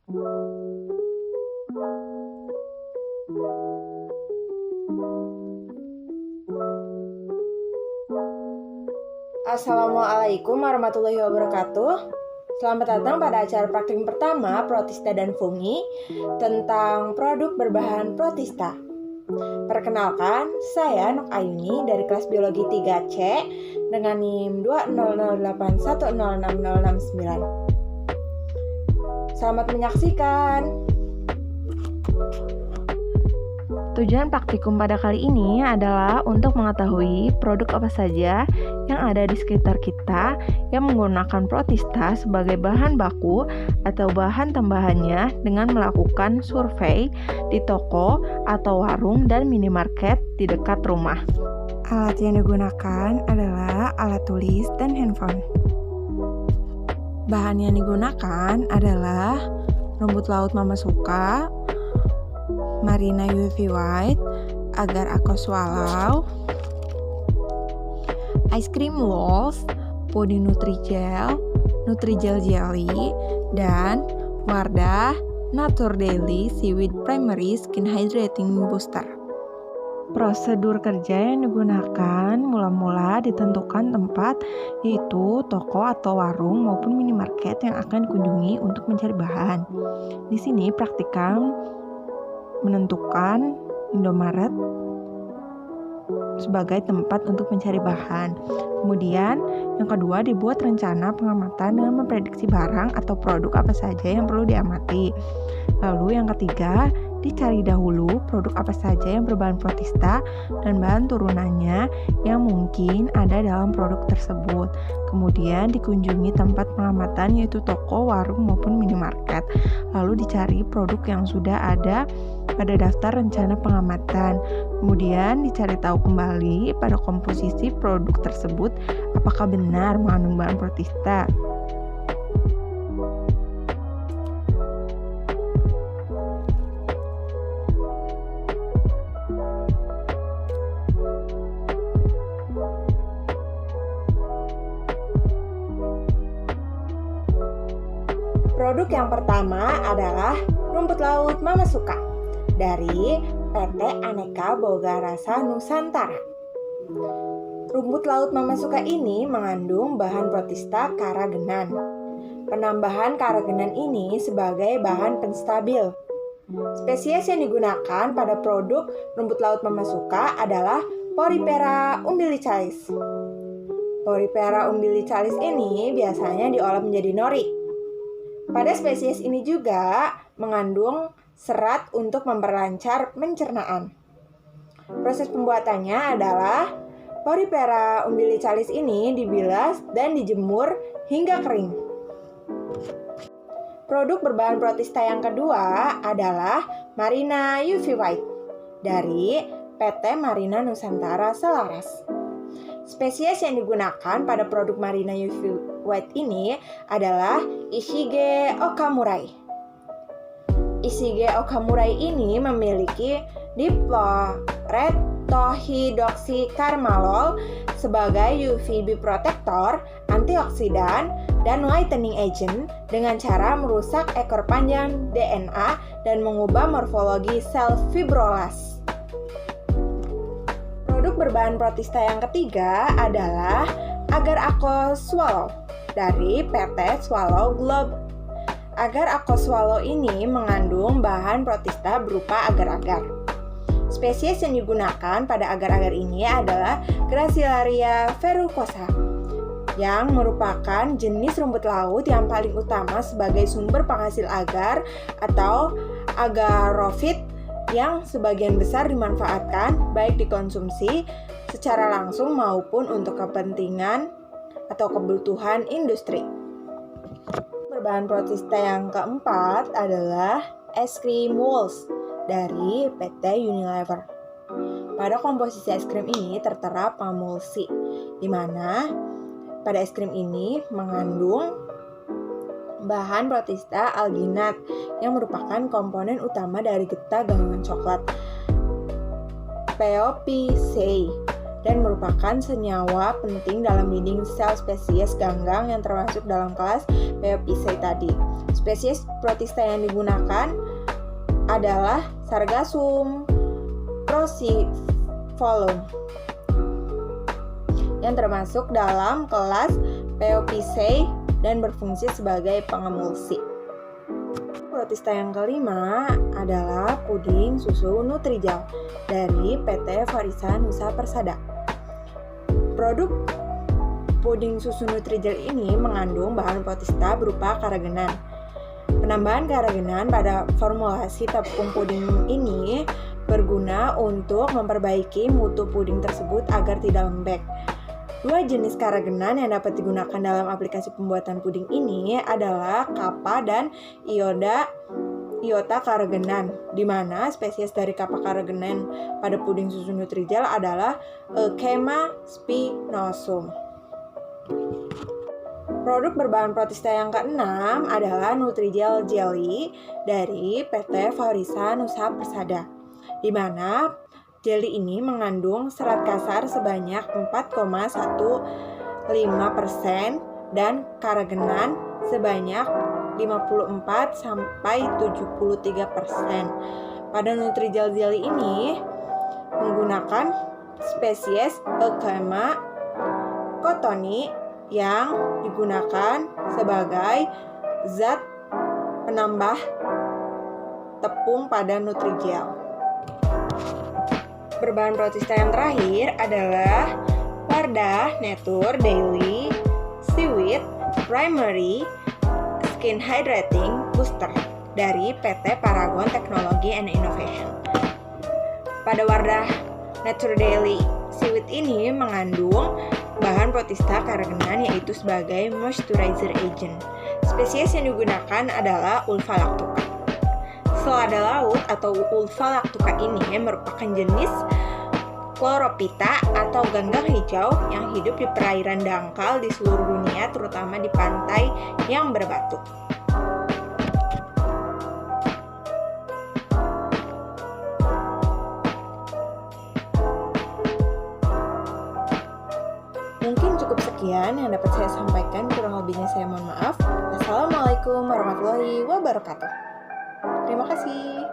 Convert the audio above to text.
Assalamualaikum warahmatullahi wabarakatuh. Selamat datang pada acara praktik pertama Protista dan Fungi tentang produk berbahan protista. Perkenalkan, saya Nok Ayuni dari kelas biologi 3C dengan NIM 20081060669. Selamat menyaksikan. Tujuan praktikum pada kali ini adalah untuk mengetahui produk apa saja yang ada di sekitar kita yang menggunakan protista sebagai bahan baku atau bahan tambahannya dengan melakukan survei di toko atau warung dan minimarket di dekat rumah. Alat yang digunakan adalah alat tulis dan handphone. Bahan yang digunakan adalah rumput laut mama suka, Marina UV White, agar aku swallow, ice cream walls, puding Nutrijel jelly, dan Wardah Nature Daily Seaweed Primary Skin Hydrating Booster. Prosedur kerja yang digunakan mula-mula ditentukan tempat, yaitu toko atau warung maupun minimarket yang akan dikunjungi untuk mencari bahan. Di sini praktikan menentukan Indomaret sebagai tempat untuk mencari bahan. Kemudian yang kedua, dibuat rencana pengamatan dengan memprediksi barang atau produk apa saja yang perlu diamati. Lalu yang ketiga, dicari dahulu produk apa saja yang berbahan protista dan bahan turunannya yang mungkin ada dalam produk tersebut. Kemudian dikunjungi tempat pengamatan, yaitu toko, warung maupun minimarket. Lalu dicari produk yang sudah ada pada daftar rencana pengamatan. Kemudian dicari tahu kembali pada komposisi produk tersebut apakah benar mengandung bahan protista. Produk yang pertama adalah rumput laut mama suka dari PT Aneka Boga Rasa Nusantara. Rumput laut mama suka ini mengandung bahan protista karagenan. Penambahan karagenan ini sebagai bahan penstabil. Spesies yang digunakan pada produk rumput laut mama suka adalah Porifera umbilicalis. Porifera umbilicalis ini biasanya diolah menjadi nori. Pada spesies ini juga mengandung serat untuk memperlancar pencernaan. Proses pembuatannya adalah Porifera umbilicalis ini dibilas dan dijemur hingga kering. Produk berbahan protista yang kedua adalah Marina UV White dari PT Marina Nusantara Selaras. Spesies yang digunakan pada produk Marina UV White ini adalah Ishige okamurai. Ishige okamurai ini memiliki diploretohidroksikarmalol sebagai UVB protector, antioksidan, dan lightening agent dengan cara merusak ekor panjang DNA dan mengubah morfologi sel fibrolas. Produk berbahan protista yang ketiga adalah Agar Aku Swallow dari PT Swallow Globe. Agar Aku Swallow ini mengandung bahan protista berupa agar-agar. Spesies yang digunakan pada agar-agar ini adalah Gracilaria verrucosa, yang merupakan jenis rumput laut yang paling utama sebagai sumber penghasil agar atau agarofit, yang sebagian besar dimanfaatkan baik dikonsumsi secara langsung maupun untuk kepentingan atau kebutuhan industri. Berbahan protista yang keempat adalah es krim walls dari PT Unilever. Pada komposisi es krim ini tertera pemulsi, di mana pada es krim ini mengandung bahan protista alginat yang merupakan komponen utama dari getah gabungan coklat POPC dan merupakan senyawa penting dalam dinding sel spesies ganggang yang termasuk dalam kelas Peopiaceae tadi. Spesies protista yang digunakan adalah Sargassum crucifolum yang termasuk dalam kelas Peopiaceae dan berfungsi sebagai pengemulsi. Protista yang kelima adalah puding susu Nutrijel dari PT Farisa Nusa Persada. Produk puding susu Nutrijel ini mengandung bahan protista berupa karagenan. Penambahan karagenan pada formulasi tepung puding ini berguna untuk memperbaiki mutu puding tersebut agar tidak lembek. Dua jenis karagenan yang dapat digunakan dalam aplikasi pembuatan puding ini adalah kappa dan iota karagenan, di mana spesies dari kappa karagenan pada puding susu Nutrijel adalah Euchema spinosum. Produk berbahan protista yang keenam adalah Nutrijel Jelly dari PT Farisa Nusa Persada, di mana jelly ini mengandung serat kasar sebanyak 4,15% dan karagenan sebanyak 54-73%. Pada Nutrijel jelly ini menggunakan spesies Euchema cottoni yang digunakan sebagai zat penambah tepung pada Nutrijel. Berbahan protista yang terakhir adalah Wardah Nature Daily Seaweed Primary Skin Hydrating Booster dari PT Paragon Technology and Innovation. Pada Wardah Nature Daily Seaweed ini mengandung bahan protista karagenan yaitu sebagai moisturizer agent. Spesies yang digunakan adalah Ulva lactuca. Selada laut atau Ulva lactuca ini merupakan jenis Chlorophyta atau ganggang hijau yang hidup di perairan dangkal di seluruh dunia, terutama di pantai yang berbatu. Mungkin cukup sekian yang dapat saya sampaikan, kurang lebihnya saya mohon maaf. Assalamualaikum warahmatullahi wabarakatuh. Terima kasih.